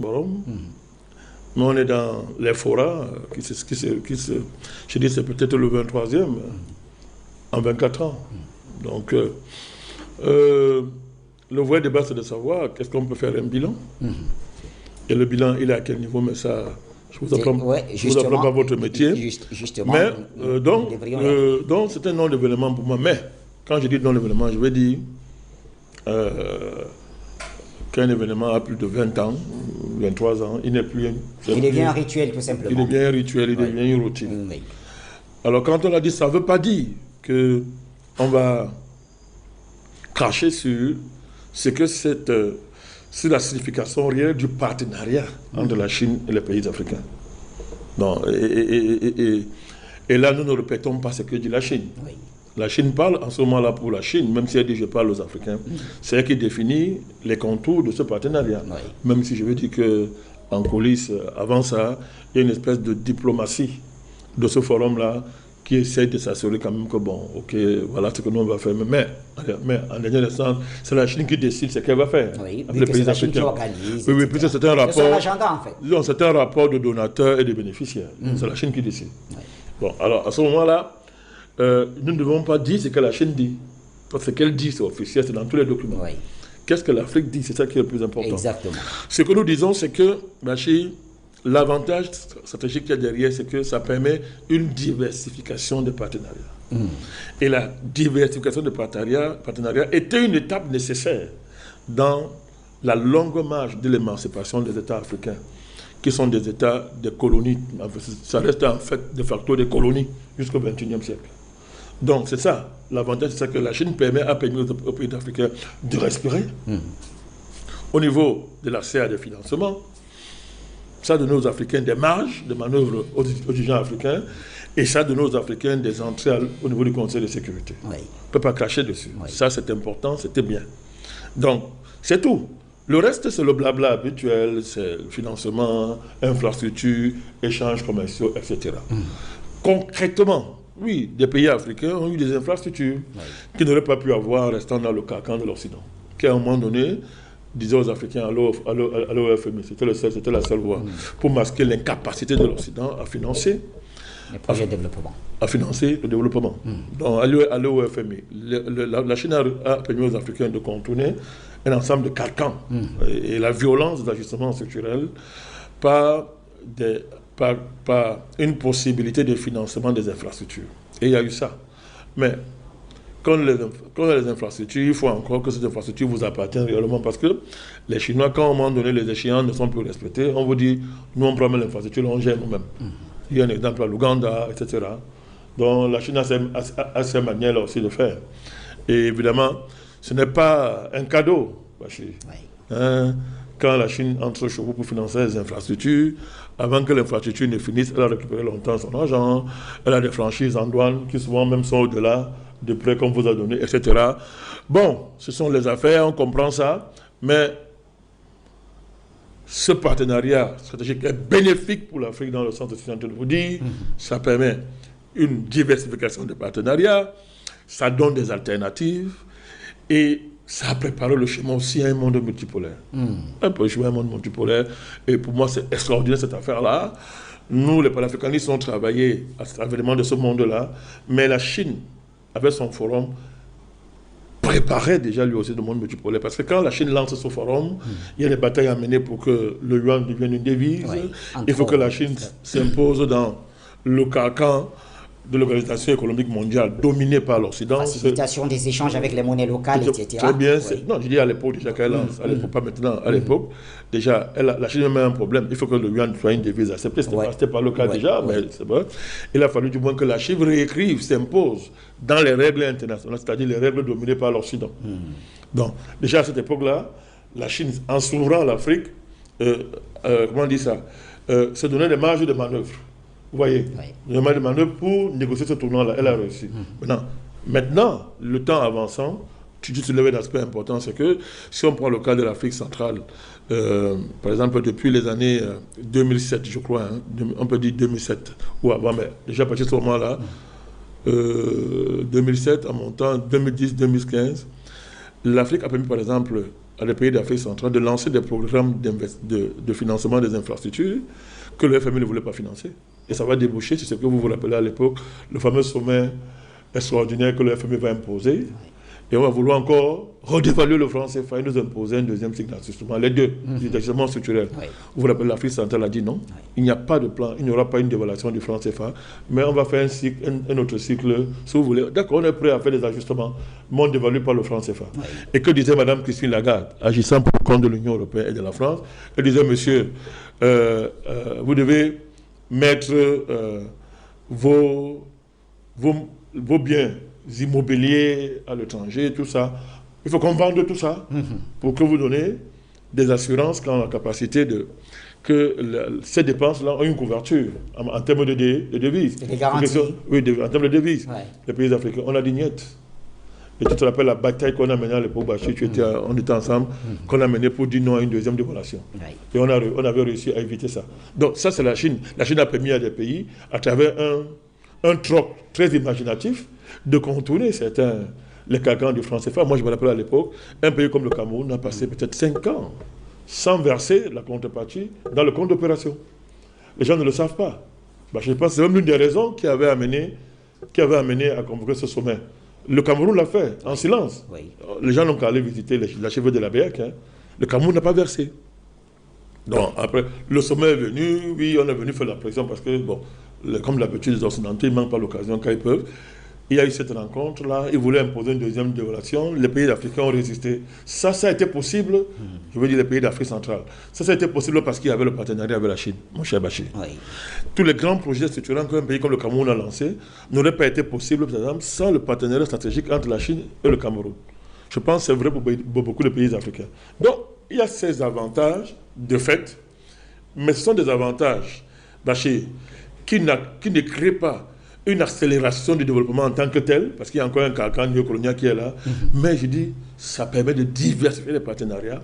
forum. Mais on est dans les forats, je dis c'est peut-être le 23e en 24 ans. Donc, le vrai débat, c'est de savoir qu'est-ce qu'on peut faire un bilan. Et le bilan, il est à quel niveau, mais ça, je vous apprends pas votre métier. Justement, mais, donc, c'est un non-développement pour moi. Mais, quand je dis non-développement, je veux dire qu'un événement a plus de 20 ans, 23 ans, il n'est plus... Il devient un rituel, tout simplement. Il devient un rituel, il devient une routine. Alors, quand on a dit, ça ne veut pas dire qu'on va cracher sur ce que c'est la signification réelle du partenariat entre la Chine et les pays africains. Non, et là, nous ne répétons pas ce que dit la Chine. La Chine parle en ce moment-là pour la Chine, même si elle dit je parle aux Africains. C'est elle qui définit les contours de ce partenariat. Même si je veux dire qu'en coulisses, avant ça, il y a une espèce de diplomatie de ce forum-là qui essaie de s'assurer quand même que bon, ok, voilà ce que nous on va faire. Mais en dernier instance, c'est la Chine qui décide ce qu'elle va faire. Oui, c'est la Chine qui organise. Oui, puisque c'est un rapport. C'est l'agenda en fait. Non, c'est un rapport de donateurs et de bénéficiaires. C'est la Chine qui décide. Bon, alors à ce moment-là, nous ne devons pas dire ce que la Chine dit. Parce que ce qu'elle dit, c'est officiel, c'est dans tous les documents. Qu'est-ce que l'Afrique dit? C'est ça qui est le plus important. Exactement. Ce que nous disons, c'est que la Chine, l'avantage stratégique qu'il y a derrière, c'est que ça permet une diversification des partenariats. Et la diversification des partenariats était une étape nécessaire dans la longue marche de l'émancipation des États africains, qui sont des États de colonies. Ça reste en fait de facto des colonies jusqu'au XXIe siècle. Donc c'est ça, l'avantage, c'est ça que la Chine a permis aux pays africains de respirer. Au niveau de l'accès à des financements, ça a donné aux Africains des marges de manœuvre aux dirigeants africains, et ça a donné aux Africains des entrées au niveau du Conseil de sécurité. On ne peut pas cracher dessus. Ça, c'est important, c'était bien. Donc, c'est tout. Le reste, c'est le blabla habituel, c'est le financement, infrastructure, échanges commerciaux, etc. Concrètement, oui, des pays africains ont eu des infrastructures qu'ils n'auraient pas pu avoir restant dans le carcan de l'Occident, qui à un moment donné disait aux Africains à l'OFMI, c'était la seule voie, pour masquer l'incapacité de l'Occident à financer les projets de développement. À financer le développement. Donc, à l'OFMI, la Chine a permis aux Africains de contourner un ensemble de carcans et la violence de l'ajustement structurel par une possibilité de financement des infrastructures. Et il y a eu ça. Mais quand les infrastructures, il faut encore que ces infrastructures vous appartiennent réellement, parce que les Chinois, quand à un moment donné les échéances ne sont plus respectées, on vous dit, nous on prend l'infrastructure, on gère nous-mêmes. Il y a un exemple à l'Ouganda, etc. Donc la Chine a ses manières là aussi de faire. Et évidemment, ce n'est pas un cadeau, Bachir. Quand la Chine entre chez vous pour financer les infrastructures, avant que l'infrastructure ne finisse, elle a récupéré longtemps son argent, elle a des franchises en douane qui souvent même sont au-delà de prêts qu'on vous a donné, etc. Bon, ce sont les affaires, on comprend ça, mais ce partenariat stratégique est bénéfique pour l'Afrique dans le sens de ce que je viens de vous dire. Ça permet une diversification des partenariats, ça donne des alternatives et ça a préparé le chemin aussi à un monde multipolaire. Un peu jouer un monde multipolaire. Et pour moi, c'est extraordinaire cette affaire-là. Nous, les panafricanistes, ont travaillé à l'avènement de ce monde-là, mais la Chine, avec son forum, préparait déjà lui aussi le monde multipolaire. Parce que quand la Chine lance ce forum, il y a des batailles à mener pour que le yuan devienne une devise. Il faut que la Chine s'impose dans le carcan de l'Organisation économique mondiale dominée par l'Occident. Facilitation des échanges avec les monnaies locales, etc. Très bien. Non, je dis à l'époque déjà qu'elle lance, à l'époque, pas maintenant, à l'époque, déjà, la Chine a même un problème. Il faut que le yuan soit une devise acceptée. C'était pas le cas déjà, mais c'est bon. Il a fallu du moins que la Chine réécrive, s'impose dans les règles internationales, c'est-à-dire les règles dominées par l'Occident. Donc, déjà à cette époque-là, la Chine, en s'ouvrant à l'Afrique, comment on dit ça, se donnait des marges de manœuvre. Vous voyez, des marges de manœuvre pour négocier ce tournant-là. Elle a réussi. Maintenant, le temps avançant, tu soulèves un aspect important, c'est que si on prend le cas de l'Afrique centrale, par exemple, depuis les années 2007, je crois, on peut dire 2007, ou avant, mais déjà à partir de ce moment-là, 2007, en montant, 2010, 2015, l'Afrique a permis, par exemple, à des pays d'Afrique centrale de lancer des programmes de financement des infrastructures que le FMI ne voulait pas financer. Et ça va déboucher sur ce que vous vous rappelez à l'époque, le fameux sommet extraordinaire que le FMI va imposer. Et on va vouloir encore redévaluer le franc CFA et nous imposer un deuxième cycle d'ajustement. Les deux, d'ajustement structurel. Oui. Vous vous rappelez, l'Afrique centrale a dit non. Oui. Il n'y a pas de plan, il n'y aura pas une dévaluation du franc CFA, mais on va faire un autre cycle, si vous voulez. D'accord, on est prêt à faire des ajustements, mais on ne dévalue pas le franc CFA. Oui. Et que disait Mme Christine Lagarde, agissant pour le compte de l'Union européenne et de la France, elle disait, monsieur, vous devez mettre vos biens immobiliers à l'étranger, tout ça. Il faut qu'on vende tout ça pour que vous donnez des assurances qui ont la capacité que ces dépenses-là ont une couverture en termes de devises. Des garanties. Oui, en termes de devises. Ouais. Les pays africains, on a dit niet. Et tu te rappelles la bataille qu'on a menée à l'époque, Bachir, on était ensemble, qu'on a menée pour dire non à une deuxième dévaluation. Ouais. Et on avait réussi à éviter ça. Donc ça, c'est la Chine. La Chine a permis à des pays, à travers un troc très imaginatif, de contourner les carcans du franc CFA. Moi, je me rappelle à l'époque, un pays comme le Cameroun a passé peut-être 5 ans sans verser la contrepartie dans le compte d'opération. Les gens ne le savent pas. Bah, je pense que c'est même l'une des raisons qui avait amené à convoquer ce sommet. Le Cameroun l'a fait en silence. Oui. Les gens n'ont qu'à aller visiter la cheveux de la BEC. Hein. Le Cameroun n'a pas versé. Donc, après, le sommet est venu, oui, on est venu faire la pression parce que, bon, comme l'habitude des Occidentaux, ils ne manquent pas l'occasion quand ils peuvent. Il y a eu cette rencontre-là, ils voulaient imposer une deuxième dévaluation, les pays africains ont résisté. Ça a été possible, je veux dire les pays d'Afrique centrale, ça a été possible parce qu'il y avait le partenariat avec la Chine, mon cher Bachir. Oui. Tous les grands projets structurants qu'un pays comme le Cameroun a lancés n'auraient pas été possibles, par exemple, sans le partenariat stratégique entre la Chine et le Cameroun. Je pense que c'est vrai pour beaucoup de pays africains. Donc, il y a ces avantages, de fait, mais ce sont des avantages, Bachir, qui ne créent pas une accélération du développement en tant que tel, parce qu'il y a encore un carcan néocolonial qui est là, mais je dis, ça permet de diversifier les partenariats,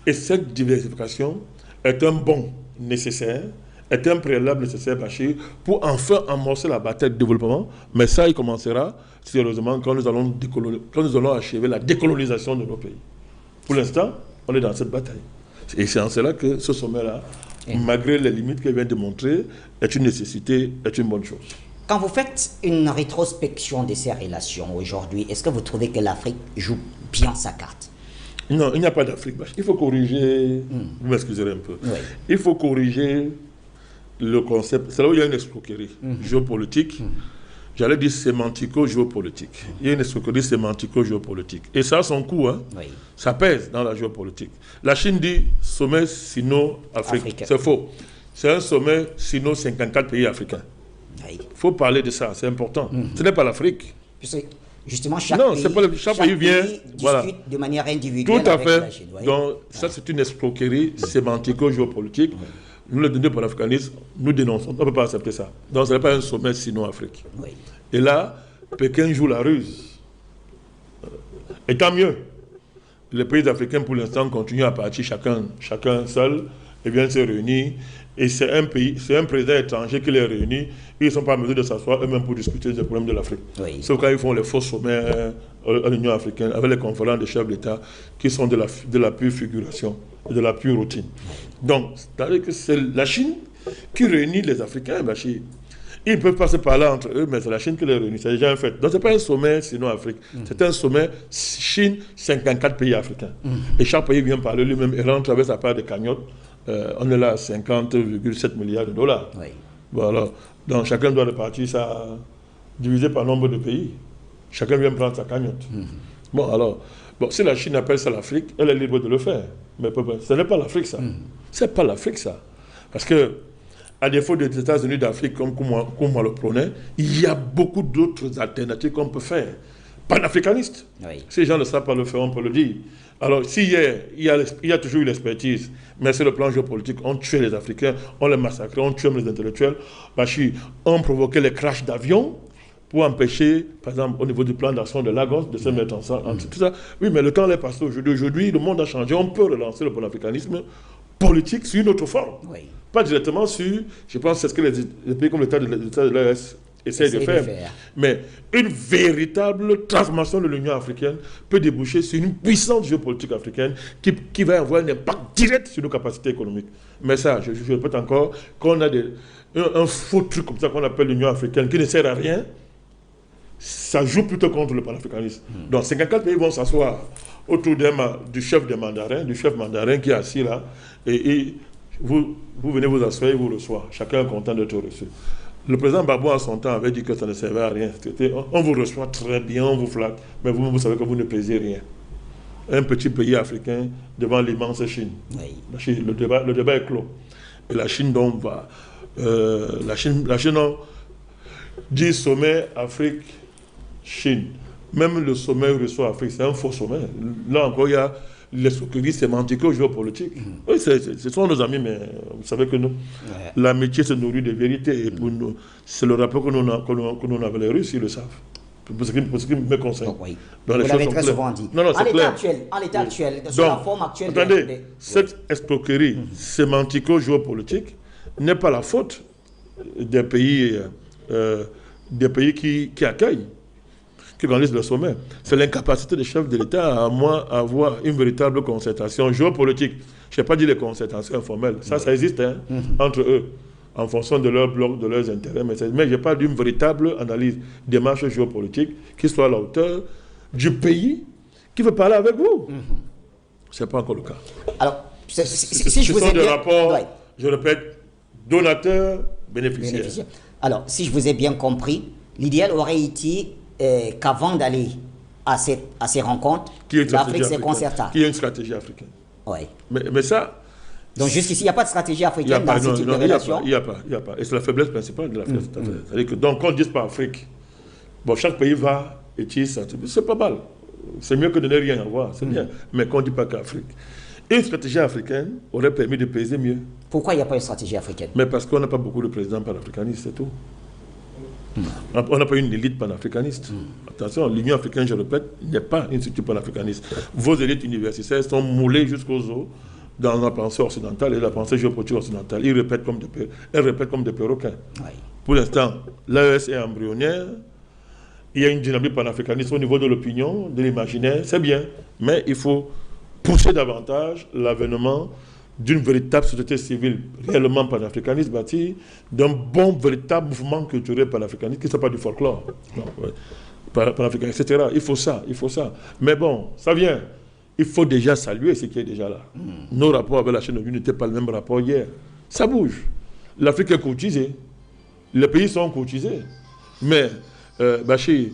et cette diversification est un bond nécessaire, est un préalable nécessaire, Bachir, pour enfin amorcer la bataille du développement, mais ça, il commencera sérieusement quand nous allons achever la décolonisation de nos pays. Pour l'instant, on est dans cette bataille. Et c'est en cela que ce sommet-là, malgré les limites qu'il vient de montrer, est une nécessité, est une bonne chose. Quand vous faites une rétrospection de ces relations aujourd'hui, est-ce que vous trouvez que l'Afrique joue bien sa carte? Non, il n'y a pas d'Afrique. Il faut corriger, vous m'excuserez un peu, oui. Il faut corriger le concept. C'est là où il y a une escroquerie géopolitique. J'allais dire sémantico-géopolitique. Il y a une escroquerie sémantico-géopolitique. Et ça a son coût. Hein. Oui. Ça pèse dans la géopolitique. La Chine dit sommet sino-Afrique. C'est faux. C'est un sommet sino-54 pays africains. Il faut parler de ça, c'est important. Ce n'est pas l'Afrique. Justement, chaque pays vient discute de manière individuelle. Tout à fait. La Chine, donc, ça, c'est une escroquerie sémantico-géopolitique. Nous, les donneurs panafricanistes, nous dénonçons. On ne peut pas accepter ça. Donc, ce n'est pas un sommet sino-Afrique. Oui. Et là, Pékin joue la ruse. Et tant mieux. Les pays africains, pour l'instant, continuent à partir chacun seul et viennent se réunir. Et c'est un président étranger qui les réunit. Ils ne sont pas en mesure de s'asseoir eux-mêmes pour discuter des problèmes de l'Afrique. Oui. Sauf quand ils font les faux sommets à l'Union africaine, avec les conférences des chefs d'État, qui sont de la pure figuration, de la pure routine. Donc, c'est-à-dire que c'est la Chine qui réunit les Africains, Bachir. Ils ne peuvent pas se parler entre eux, mais c'est la Chine qui les réunit. C'est déjà un fait. Donc, ce n'est pas un sommet sino-Afrique. C'est un sommet Chine, 54 pays africains. Et chaque pays vient parler lui-même et rentre avec sa part de cagnotte. On est là à 50,7 milliards de dollars. Oui. Voilà. Donc chacun doit répartir ça, divisé par nombre de pays. Chacun vient prendre sa cagnotte. Bon, alors, si la Chine appelle ça l'Afrique, elle est libre de le faire. Mais ce n'est pas l'Afrique, ça. Ce n'est pas l'Afrique, ça. Parce que, à défaut des États-Unis d'Afrique, comme on le prônait, il y a beaucoup d'autres alternatives qu'on peut faire. Panafricanistes. Oui. Si les gens ne savent pas le faire, on peut le dire. Alors, il y a toujours eu l'expertise, mais sur le plan géopolitique, on tuait les Africains, on les massacrait, on tuait les intellectuels. Bachir, on provoquait les crashs d'avions pour empêcher, par exemple, au niveau du plan d'action de Lagos, de se mettre ensemble. Tout ça. Oui, mais le temps est passé aujourd'hui. Aujourd'hui, le monde a changé. On peut relancer le panafricanisme politique sur une autre forme. Oui. Pas directement sur, je pense, c'est ce que les pays comme l'État de l'AES essaie de faire. Mais une véritable transformation de l'Union africaine peut déboucher sur une puissante géopolitique africaine qui va avoir un impact direct sur nos capacités économiques. Mais ça, je répète encore, qu'on a un faux truc comme ça qu'on appelle l'Union africaine qui ne sert à rien, ça joue plutôt contre le panafricanisme. Donc 54 pays vont s'asseoir autour du chef mandarin qui est assis là, et vous venez vous asseoir et vous reçoit. Chacun est content d'être reçu. Le président Gbagbo, à son temps, avait dit que ça ne servait à rien. On vous reçoit très bien, on vous flatte, mais vous savez que vous ne pesez rien. Un petit pays africain devant l'immense Chine. Oui. Le débat est clos. Et la Chine, donc, va... la Chine dit sommet Afrique-Chine. Même le sommet Russo-Afrique, c'est un faux sommet. Là encore, il y a l'escroquerie sémantico-géopolitique. Oui, ce sont nos amis, mais vous savez que nous, l'amitié se nourrit de vérité. Et pour nous, c'est le rapport que nous avons les Russes, ils le savent. Pour ce qui me concerne. Donc, oui. Vous l'avez très souvent dit. Non, en l'état actuel, sur la forme actuelle... Attendez, cette escroquerie sémantico-géopolitique n'est pas la faute des pays qui accueillent, qui organisent le sommet. C'est l'incapacité des chefs de l'État à avoir une véritable concertation géopolitique. Je n'ai pas dit les concertations informelles. Ça existe entre eux, en fonction de leur bloc, de leurs intérêts. Mais je n'ai pas d'une véritable analyse, démarche géopolitique qui soit à la hauteur du pays qui veut parler avec vous. Ce n'est pas encore le cas. Alors, si je vous ai bien... des rapports, je répète, donateurs, bénéficiaires. Alors, si je vous ai bien compris, l'idéal aurait été qu'avant d'aller à ces rencontres, l'Afrique s'est concertée. Qu'il y ait une stratégie africaine. Oui. Mais ça... Donc jusqu'ici, il n'y a pas de stratégie africaine dans ce type de relation. Il n'y a pas. Et c'est la faiblesse principale de l'Afrique. C'est-à-dire que, donc, quand on dit pas Afrique, bon, chaque pays va et tire ça. C'est pas mal. C'est mieux que de ne rien avoir. C'est bien. Mais quand on ne dit pas qu'Afrique. Une stratégie africaine aurait permis de peser mieux. Pourquoi il n'y a pas une stratégie africaine? Mais parce qu'on n'a pas beaucoup de présidents panafricanistes, c'est tout. On n'a pas une élite panafricaniste. Attention, l'Union africaine, je répète, n'est pas une structure panafricaniste. Vos élites universitaires sont moulées jusqu'aux os dans la pensée occidentale et la pensée géopolitique occidentale. Elles répètent comme des perroquets. Oui. Pour l'instant, l'AES est embryonnaire. Il y a une dynamique panafricaniste au niveau de l'opinion, de l'imaginaire. C'est bien, mais il faut pousser davantage l'avènement d'une véritable société civile réellement panafricaniste bâtie, d'un bon véritable mouvement culturel panafricaniste qui ne soit pas du folklore. Non, ouais. Panafricaniste, etc. Il faut ça. Mais bon, ça vient. Il faut déjà saluer ce qui est déjà là. Nos rapports avec la Chine n'étaient pas le même rapport hier. Ça bouge. L'Afrique est courtisée. Les pays sont courtisés. Mais, Bachir,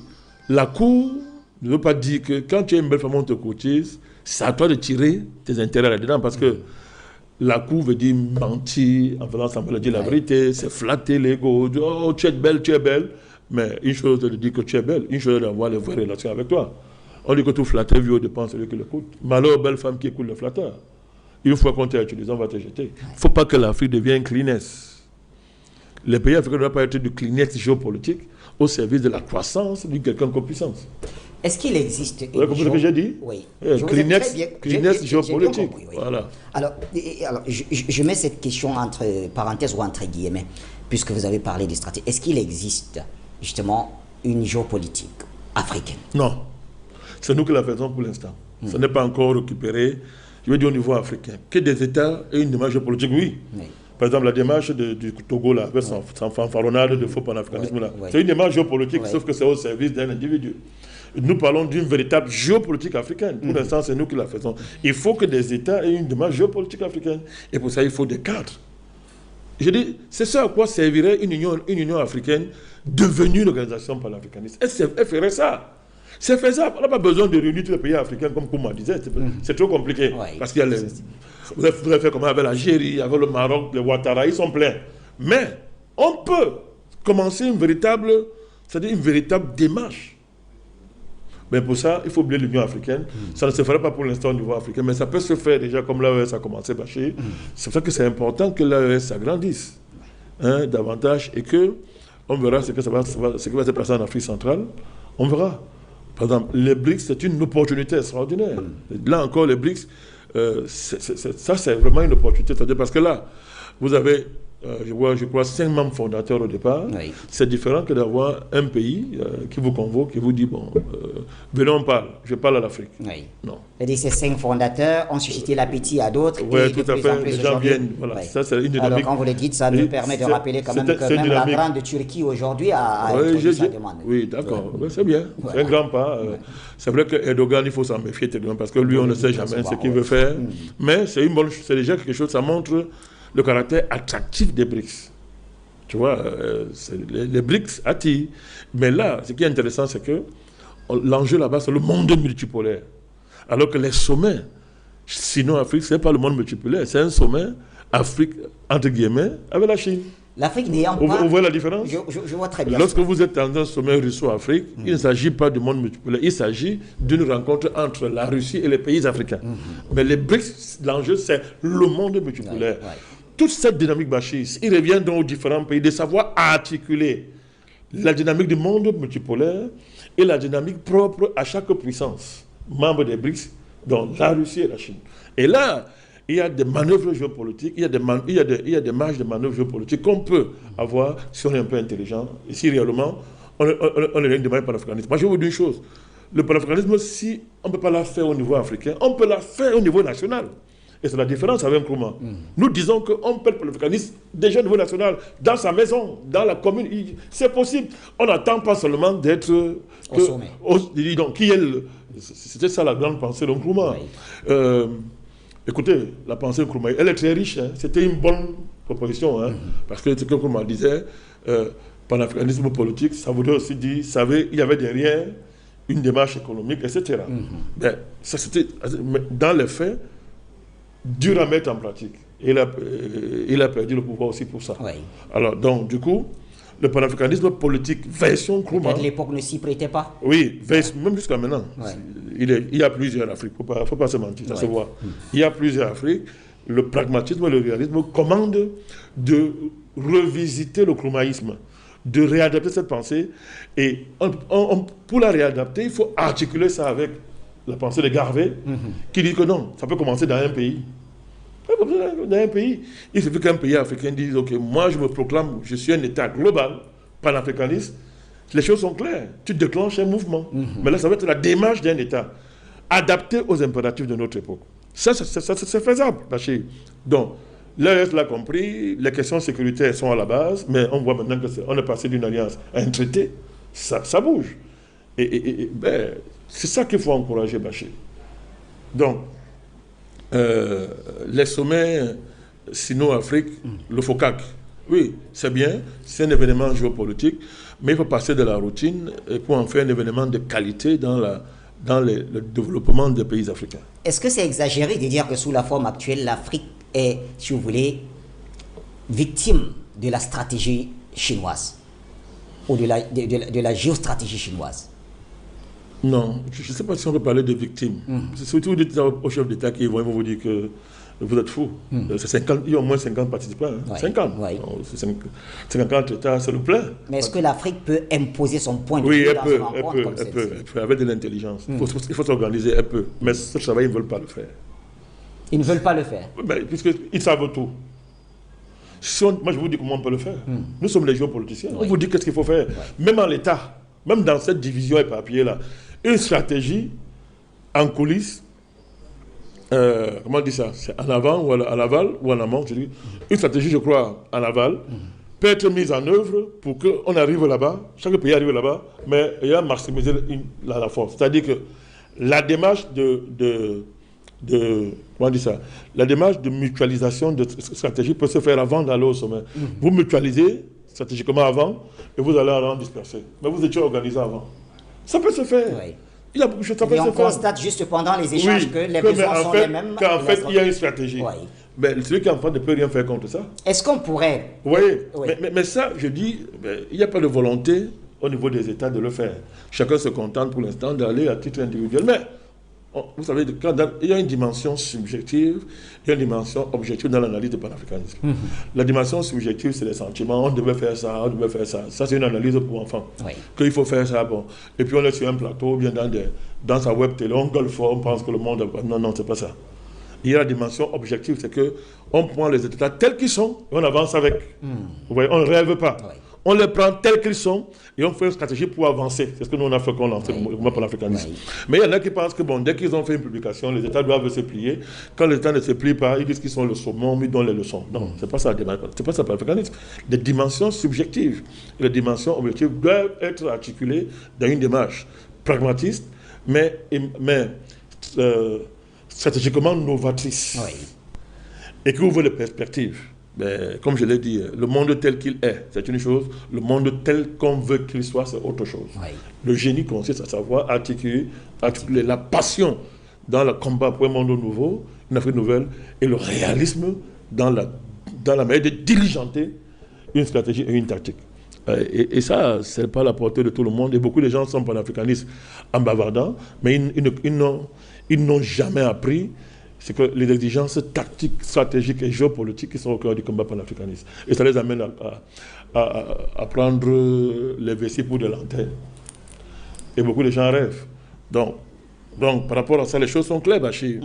la cour ne veut pas dire que quand tu es une belle femme, on te courtise, c'est à toi de tirer tes intérêts là-dedans parce que la cour veut dire mentir en faisant semblant de dire la vérité, c'est flatter l'ego, oh tu es belle. Mais une chose de dire que tu es belle, une chose d'avoir les vraies relations avec toi. On dit que tout flatteur vieux dépend de celui qui l'écoute. Malheur aux belles femmes qui écoutent le flatteur. Une fois qu'on t'a utilisé, on va te jeter. Il ne faut pas que l'Afrique devienne Kleenex. Les pays africains ne doivent pas être du Kleenex géopolitique au service de la croissance d'une quelconque puissance. Est-ce qu'il existe... Vous avez compris ce que j'ai dit? Oui. Kleenex géopolitique. Compris, oui. Voilà. Alors je mets cette question entre parenthèses ou entre guillemets, puisque vous avez parlé de stratégie. Est-ce qu'il existe justement une géopolitique africaine? Non. C'est nous qui la faisons pour l'instant. Ça n'est pas encore récupéré, je veux dire au niveau africain. Que des États aient une démarche géopolitique, oui. Par exemple, la démarche du Togo, là, avec son fanfaronnade de faux panafricanisme, là. C'est une démarche géopolitique, sauf que c'est au service d'un individu. Nous parlons d'une véritable géopolitique africaine. Pour l'instant, c'est nous qui la faisons. Il faut que des États aient une démarche géopolitique africaine. Et pour ça, il faut des cadres. Je dis, c'est ça à quoi servirait une union africaine devenue une organisation panafricaniste. Elle ferait ça. C'est faisable. On n'a pas besoin de réunir tous les pays africains, comme Kouma disait. C'est trop compliqué. Parce qu'il y a vous avez fait comme avec l'Algérie, avec le Maroc, les Ouattara, ils sont pleins. Mais on peut commencer une véritable démarche. Mais pour ça, il faut oublier l'Union africaine. Ça ne se ferait pas pour l'instant au niveau africain, mais ça peut se faire déjà comme l'AES a commencé, Bachir. C'est pour ça que c'est important que l'AES s'agrandisse davantage et qu'on verra ce qui va se passer en Afrique centrale. On verra. Par exemple, les BRICS, c'est une opportunité extraordinaire. Là encore, les BRICS, ça c'est vraiment une opportunité. C'est-à-dire parce que là, vous avez je crois 5 membres fondateurs au départ. Oui. C'est différent que d'avoir un pays qui vous convoque, qui vous dit, bon, venez on parle, je parle à l'Afrique. Oui. Non. C'est-à-dire ces 5 fondateurs ont suscité l'appétit à d'autres. Oui, et tout de à plus en fait, plus les gens aujourd'hui- viennent. Voilà. Oui. Ça, c'est une dynamique. Alors quand vous le dites, ça nous Et permet de c'est- rappeler quand même que c'est une même la dynamique. grande Turquie aujourd'hui a Oui, introduit sa demande. oui, d'accord. Ouais, c'est bien. C'est un grand pas. C'est vrai que Erdogan, il faut s'en méfier tellement parce que lui, on ne sait jamais ce qu'il veut faire. Mais c'est une bonne, c'est déjà quelque chose. Ça montre le caractère attractif des BRICS. Tu vois, les BRICS attirent. Mais là, ce qui est intéressant, c'est que l'enjeu là-bas, c'est le monde multipolaire. Alors que les sommets, sinon Afrique, ce n'est pas le monde multipolaire, c'est un sommet Afrique, entre guillemets, avec la Chine. L'Afrique n'ayant Vous pas... voyez la différence? Je vois très bien. Lorsque vous êtes dans un sommet russo-afrique, il ne s'agit pas du monde multipolaire, il s'agit d'une rencontre entre la Russie et les pays africains. Mais les BRICS, l'enjeu, c'est le monde multipolaire. Ouais. Toute cette dynamique bâchisse, il revient donc aux différents pays de savoir articuler la dynamique du monde multipolaire et la dynamique propre à chaque puissance, membre des BRICS, dont la Russie et la Chine. Et là, il y a des manœuvres géopolitiques, il y a des marges de manœuvres géopolitiques qu'on peut avoir si on est un peu intelligent et si réellement on est rien de mal panafricanisme. Moi, je vais vous dire une chose. Le panafricanisme, si on ne peut pas la faire au niveau africain, on peut la faire au niveau national. Et c'est la différence avec Nkrumah. Nous disons qu'on peut le panafricanisme déjà au niveau national, dans sa maison, dans la commune. C'est possible. On n'attend pas seulement d'être... Au sommet. Donc, c'était ça la grande pensée de Nkrumah. Oui. Écoutez, la pensée de Nkrumah, elle est très riche. Hein. C'était une bonne proposition. Hein, parce que ce que Nkrumah disait, panafricanisme politique, ça voudrait aussi dire, vous savez, il y avait derrière une démarche économique, etc. Mais ça, c'était, dans les faits, dur à mettre en pratique. Et il a perdu le pouvoir aussi pour ça. Oui. Alors, donc, du coup, le panafricanisme politique version Nkrumah... Peut-être l'époque ne s'y prêtait pas. Oui, même jusqu'à maintenant. Ouais. Il y a plusieurs Afriques, il ne faut pas se mentir, ça se voit. Il y a plusieurs Afriques. Le pragmatisme et le réalisme commandent de revisiter le nkrumahisme, de réadapter cette pensée. Et pour la réadapter, il faut articuler ça avec la pensée de Garvey, qui dit que non, ça peut commencer dans un pays. Dans un pays. Il suffit qu'un pays africain dise, ok, moi je me proclame, je suis un État global, panafricaniste. Les choses sont claires. Tu déclenches un mouvement. Mais là, ça va être la démarche d'un État adapté aux impératifs de notre époque. Ça, c'est faisable, Bachir. Donc, l'ES l'a compris, les questions sécuritaires sont à la base, mais on voit maintenant qu'on est passé d'une alliance à un traité. Ça bouge. Ben, c'est ça qu'il faut encourager, Bachir. Donc, les sommets Sino-Afrique, le FOCAC, oui, c'est bien, c'est un événement géopolitique, mais il faut passer de la routine pour en faire un événement de qualité dans le développement des pays africains. Est-ce que c'est exagéré de dire que sous la forme actuelle, l'Afrique est, si vous voulez, victime de la stratégie chinoise ou de la géostratégie chinoise? Non, je ne sais pas si on peut parler de victimes. C'est surtout au chef d'État qui vont vous dire que vous êtes fous. C'est 50, il y a au moins 50 participants. Hein. Ouais. 50. Ouais. Non, 50 États, c'est le plein. Mais est-ce que l'Afrique peut imposer son point de Oui, vue elle dans peut, une rencontre comme celle-ci? elle peut, avec de l'intelligence. Il faut s'organiser, elle peut. Mais ce travail, ils ne veulent pas le faire. Ils ne veulent pas le faire. Puisqu'ils savent tout. Moi, je vous dis comment on peut le faire. Nous sommes les géopoliticiens. On vous dit qu'est-ce qu'il faut faire. Même en l'État, même dans cette division éparpillée-là, une stratégie en coulisses, comment on dit ça? C'est en avant ou en aval ou en amont, je dis. Une stratégie, je crois, en aval, peut être mise en œuvre pour qu'on arrive là-bas, chaque pays arrive là-bas, mais il y a maximiser la force. C'est-à-dire que la démarche comment on dit ça? La démarche de mutualisation de stratégie peut se faire avant d'aller au sommet. Vous mutualisez stratégiquement avant et vous allez en disperser. Mais vous étiez organisé avant. Ça peut se faire. Oui. Il y a beaucoup de choses, ça peut Et se on faire. constate juste pendant les échanges que les mais besoins sont les mêmes. qu'en fait, il y a une stratégie. Oui. Mais celui qui est en face ne peut rien faire contre ça. Est-ce qu'on pourrait... Vous voyez, Oui. mais ça, je dis, il n'y a pas de volonté au niveau des États de le faire. Chacun se contente pour l'instant d'aller à titre individuel. Mais, vous savez, il y a une dimension subjective, il y a une dimension objective dans l'analyse du panafricanisme. La dimension subjective, c'est les sentiments. On devait faire ça, on devait faire ça. Ça, c'est une analyse pour enfants. Oui. Qu'il faut faire ça, bon. Et puis on est sur un plateau, bien dans sa web télé, on golfe, on pense que le monde... Non, c'est pas ça. Il y a la dimension objective, c'est qu'on prend les États tels qu'ils sont et on avance avec. Vous voyez, on ne rêve pas. Oui. On les prend tels qu'ils sont et on fait une stratégie pour avancer. C'est ce que nous on a fait quand on a lancé le mouvement pour l'africanisme. Oui. Mais il y en a qui pensent que dès qu'ils ont fait une publication, les États doivent se plier. Quand les États ne se plient pas, ils disent qu'ils sont le saumon, ils donnent les leçons. Non, c'est pas ça c'est pas ça pour l'africanisme. Les dimensions subjectives et les dimensions objectives doivent être articulées dans une démarche pragmatiste, mais stratégiquement novatrice. Oui. Et qui ouvre les perspectives. Mais, comme je l'ai dit, le monde tel qu'il est, c'est une chose. Le monde tel qu'on veut qu'il soit, c'est autre chose. Oui. Le génie consiste à savoir articuler la passion dans le combat pour un monde nouveau, une Afrique nouvelle, et le réalisme dans la manière de diligenter une stratégie et une tactique. Et ça, c'est pas la portée de tout le monde. Et beaucoup de gens sont panafricanistes en bavardant, mais ils n'ont jamais appris. C'est que les exigences tactiques, stratégiques et géopolitiques qui sont au cœur du combat panafricaniste. Et ça les amène à prendre les vessies pour des lanternes. Et beaucoup de gens rêvent. Donc, par rapport à ça, les choses sont claires, Bachir.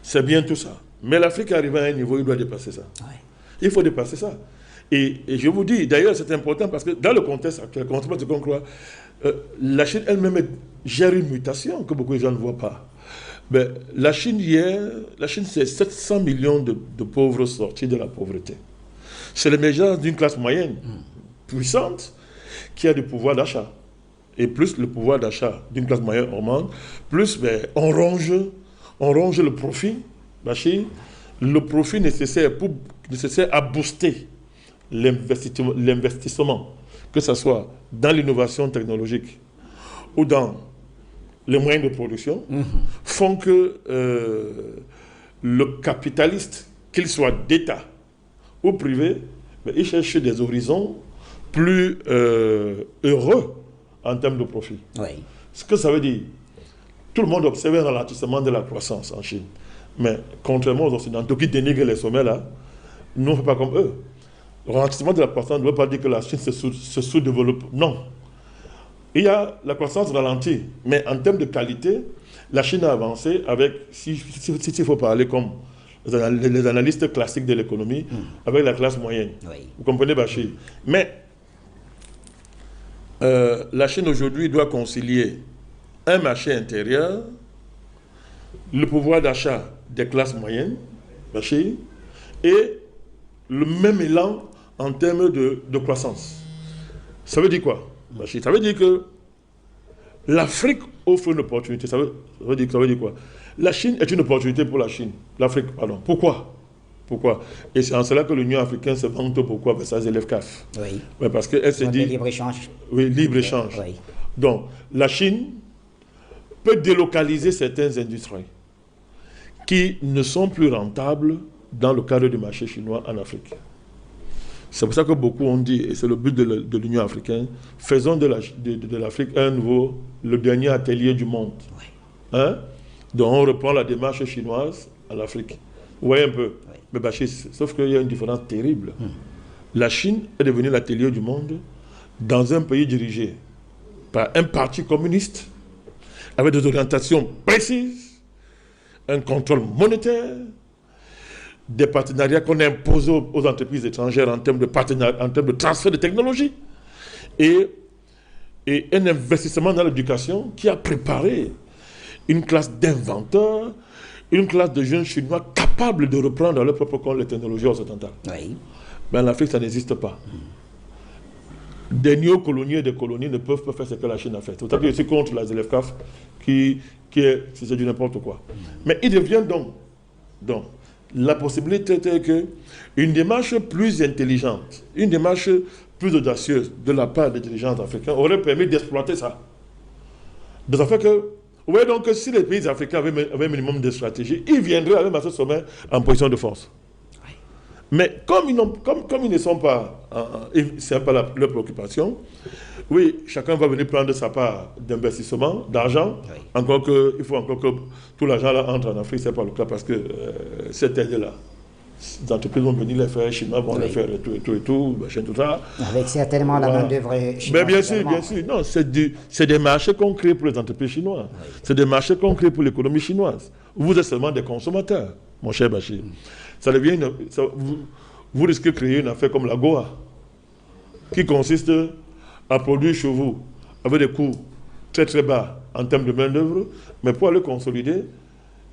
C'est bien tout ça. Mais l'Afrique est arrivée à un niveau, il doit dépasser ça. Ouais. Il faut dépasser ça. Et je vous dis, d'ailleurs, c'est important parce que dans le contexte actuel, contrairement à ce qu'on croit, la Chine elle-même gère une mutation que beaucoup de gens ne voient pas. Ben, la Chine, c'est 700 millions de pauvres sortis de la pauvreté. C'est l'émergence d'une classe moyenne puissante qui a du pouvoir d'achat. Et plus le pouvoir d'achat d'une classe moyenne augmente, plus on ronge le profit, le profit nécessaire à booster l'investissement, que ce soit dans l'innovation technologique ou dans les moyens de production, font que le capitaliste, qu'il soit d'État ou privé, il cherche des horizons plus heureux en termes de profit. Oui. Ce que ça veut dire, tout le monde observe un ralentissement de la croissance en Chine. Mais contrairement aux Occidentaux qui dénigrent les sommets là, nous on ne fait pas comme eux. Le ralentissement de la croissance ne veut pas dire que la Chine se sous-développe. Non. Il y a la croissance ralentie, mais en termes de qualité, la Chine a avancé avec, s'il faut parler comme les analystes classiques de l'économie, avec la classe moyenne. Oui. Vous comprenez, Bachir? Mais la Chine aujourd'hui doit concilier un marché intérieur, le pouvoir d'achat des classes moyennes, Bachir, et le même élan en termes de croissance. Ça veut dire quoi? Ça veut dire que l'Afrique offre une opportunité. Ça veut dire quoi? La Chine est une opportunité pour la Chine. L'Afrique, pardon. Pourquoi? Et c'est en cela que l'Union africaine se vante pourquoi avec sa ZLF-CAF. Oui. Ouais, parce qu'elle se dit... libre-échange. Oui, libre-échange. Oui. Donc, la Chine peut délocaliser certaines industries qui ne sont plus rentables dans le cadre du marché chinois en Afrique. C'est pour ça que beaucoup ont dit, et c'est le but de l'Union africaine, faisons de l'Afrique le dernier atelier du monde. Oui. Hein? Donc on reprend la démarche chinoise à l'Afrique. Vous voyez un peu. Oui. Mais Bachir, sauf qu'il y a une différence terrible. La Chine est devenue l'atelier du monde dans un pays dirigé par un parti communiste, avec des orientations précises, un contrôle monétaire, des partenariats qu'on impose aux entreprises étrangères en termes de transfert de technologie et un investissement dans l'éducation qui a préparé une classe d'inventeurs, une classe de jeunes Chinois capables de reprendre dans leur propre compte les technologies occidentales. Oui. Mais en Afrique, ça n'existe pas. Des néocolonies et des colonies ne peuvent pas faire ce que la Chine a fait. C'est pour ça que je suis contre la ZLF-CAF c'est du n'importe quoi. Mais il devient donc la possibilité était qu'une démarche plus intelligente, une démarche plus audacieuse de la part des dirigeants africains aurait permis d'exploiter ça. De fait que, vous voyez donc que si les pays africains avaient un minimum de stratégie, ils viendraient même à ce sommet en position de force. Oui. Mais comme ils ne sont pas, ce n'est pas leur préoccupation, oui, chacun va venir prendre sa part d'investissement, d'argent, oui. Il faut encore que tout l'argent là entre en Afrique, ce n'est pas le cas parce que cette aide-là, les entreprises vont venir les faire, les Chinois vont les faire et tout, machin, tout ça. Avec certainement la main-d'œuvre chinoise. Bien sûr. Non, c'est des marchés concrets pour les entreprises chinoises. Oui. C'est des marchés concrets pour l'économie chinoise. Vous êtes seulement des consommateurs, mon cher Bachir. Ça devient vous risquez de créer une affaire comme la Goa, qui consiste à produire chez vous avec des coûts très très bas en termes de main-d'œuvre, mais pour aller consolider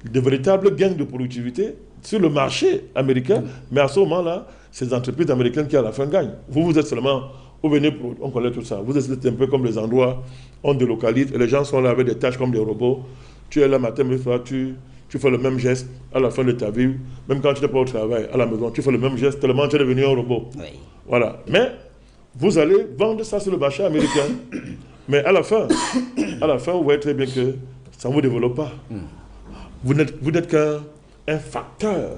de véritables gains de productivité sur le marché américain. Mais à ce moment-là, ces entreprises américaines qui à la fin gagnent. Vous êtes seulement, vous venez, on connaît tout ça. Vous êtes un peu comme les endroits, on délocalise, et les gens sont là avec des tâches comme des robots. Tu es là matin, mais tu fais le même geste à la fin de ta vie, même quand tu n'es pas au travail, à la maison, tu fais le même geste, tellement tu es devenu un robot. Oui. Voilà. Mais vous allez vendre ça sur le marché américain. Mais à la fin, vous voyez très bien que ça ne vous développe pas. Vous n'êtes qu'un facteur.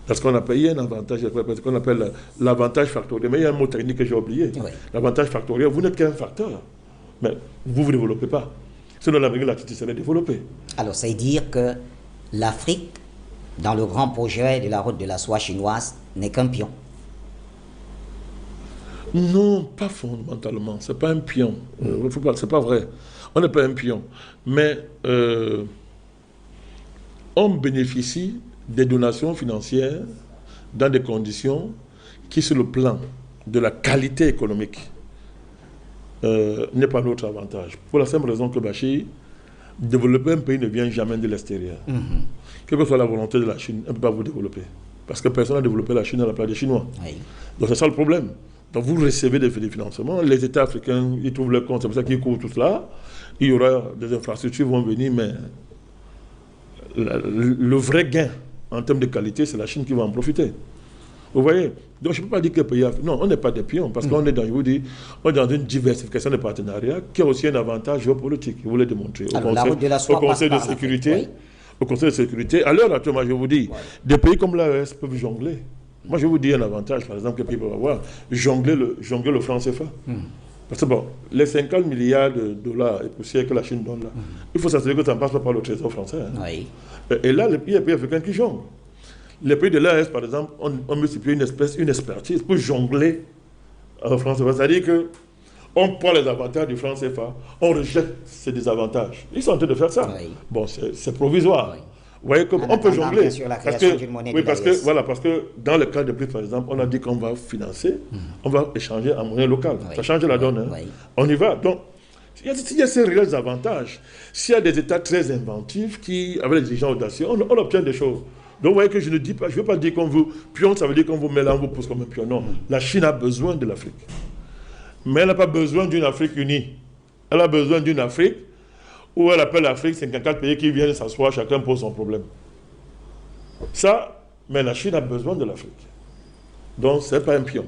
Parce qu'on a payé un avantage, ce qu'on appelle l'avantage factoriel. Mais il y a un mot technique que j'ai oublié. Oui. L'avantage factoriel, vous n'êtes qu'un facteur. Mais vous ne vous développez pas. Sinon, l'Amérique latine serait développée. Alors, ça veut dire que l'Afrique, dans le grand projet de la route de la soie chinoise, n'est qu'un pion. Non, pas fondamentalement. Ce n'est pas un pion. C'est pas vrai. On n'est pas un pion. Mais on bénéficie des donations financières dans des conditions qui, sur le plan de la qualité économique, n'est pas notre avantage. Pour la simple raison que Bachir, développer un pays ne vient jamais de l'extérieur. Quelle que soit la volonté de la Chine, elle ne peut pas vous développer. Parce que personne n'a développé la Chine à la place des Chinois. Oui. Donc c'est ça le problème. Donc vous recevez des financements, les États africains, ils trouvent leur compte, c'est pour ça qu'ils couvrent tout cela. Il y aura des infrastructures qui vont venir, mais le vrai gain en termes de qualité, c'est la Chine qui va en profiter. Vous voyez? Donc je ne peux pas dire que le pays... Non, on n'est pas des pions, parce qu'on est dans, je vous dis, on est dans une diversification des partenariats qui a aussi un avantage géopolitique, je voulais démontrer. Au Conseil de sécurité, oui. Au Conseil de sécurité, à l'heure actuelle, je vous dis, des pays comme l'AES peuvent jongler. Moi, je vous dis un avantage, par exemple, que les pays peuvent avoir, jongler le franc CFA. Parce que bon, les 50 milliards de dollars et poussières que la Chine donne là, il faut s'assurer que ça ne passe pas par le trésor français. Hein. Oui. Et là, il y a des pays africains qui jonglent. Les pays de l'AES, par exemple, ont multiplié une expertise pour jongler en franc CFA. C'est-à-dire qu'on prend les avantages du franc CFA, on rejette ces désavantages. Ils sont en train de faire ça. Oui. Bon, c'est provisoire. Oui. Vous voyez qu'on peut jongler. Parce que dans le cas de prix, par exemple, on a dit qu'on va financer, on va échanger en monnaie locale. Oui. Ça change la donne. Hein. Oui. On y va. Donc, il y a ces réels avantages. S'il y a des États très inventifs qui, avec des gens audacieux, on obtient des choses. Donc, vous voyez que je ne veux pas dire qu'on vous pion, ça veut dire qu'on vous met là, on vous pousse comme un pion. Non, la Chine a besoin de l'Afrique. Mais elle n'a pas besoin d'une Afrique unie. Elle a besoin d'une Afrique où elle appelle l'Afrique 54 pays qui viennent s'asseoir, chacun pose son problème. Ça, mais la Chine a besoin de l'Afrique. Donc, ce n'est pas un pion.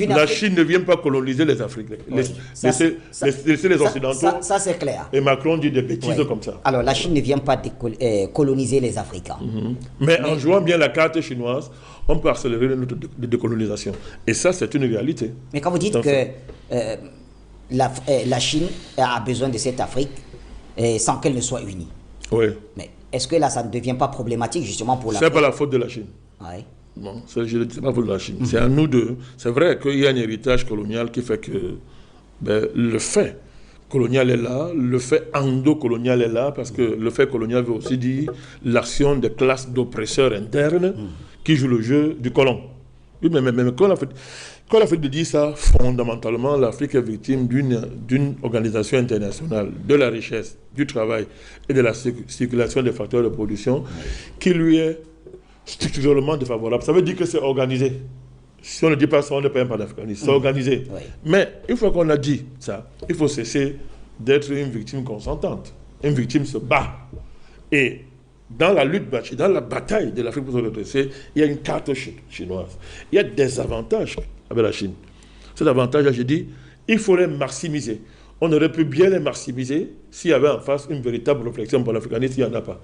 La Chine ne vient pas coloniser les Africains. Oui. Laisser les Occidentaux. Ça c'est clair. Et Macron dit des bêtises comme ça. Alors, la Chine ne vient pas coloniser les Africains. Mais en jouant bien la carte chinoise, on peut accélérer notre décolonisation. Et ça, c'est une réalité. Mais quand vous dites que la Chine a besoin de cette Afrique sans qu'elle ne soit unie. Oui. Mais est-ce que là, ça ne devient pas problématique justement pour l'Afrique? Ce n'est pas la faute de la Chine. Oui. Non, je ne dis pas la faute de la Chine. C'est à nous deux. C'est vrai qu'il y a un héritage colonial qui fait que le fait colonial est là, le fait endo-colonial est là, parce que le fait colonial veut aussi dire l'action des classes d'oppresseurs internes qui jouent le jeu du colon. Oui, mais quand on a fait de dire ça, fondamentalement, l'Afrique est victime d'une organisation internationale de la richesse, du travail et de la circulation des facteurs de production qui lui est structurellement défavorable. Ça veut dire que c'est organisé. Si on ne dit pas ça, on n'est pas un panafricaniste. C'est organisé. Oui. Mais une fois qu'on a dit ça, il faut cesser d'être une victime consentante. Une victime se bat. Et dans la lutte, dans la bataille de l'Afrique pour se redresser, il y a une carte chinoise. Il y a des avantages avec la Chine. Cet avantage-là, je dis, il faut les maximiser. On aurait pu bien les maximiser s'il y avait en face une véritable réflexion panafricaniste. Il n'y en a pas.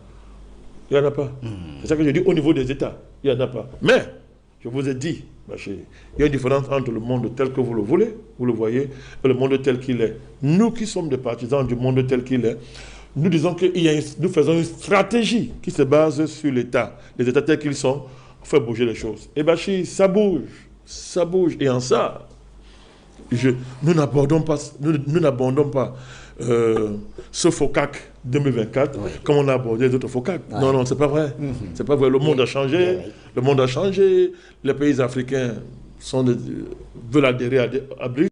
Il n'y en a pas. C'est ça que je dis au niveau des États. Il n'y en a pas. Mais, je vous ai dit, il y a une différence entre le monde tel que vous le voulez, vous le voyez, et le monde tel qu'il est. Nous qui sommes des partisans du monde tel qu'il est, nous disons que nous faisons une stratégie qui se base sur l'État. Les États tels qu'ils sont, on fait bouger les choses. Et Bachir, ça bouge. Ça bouge. Et en ça, nous n'abandonnons pas ce focac 2024, Oui. comme on a abordé les autres focales. Ouais. Non, c'est pas vrai. C'est pas vrai. Le monde a changé. Oui. Le monde a changé. Les pays africains veulent adhérer à BRICS.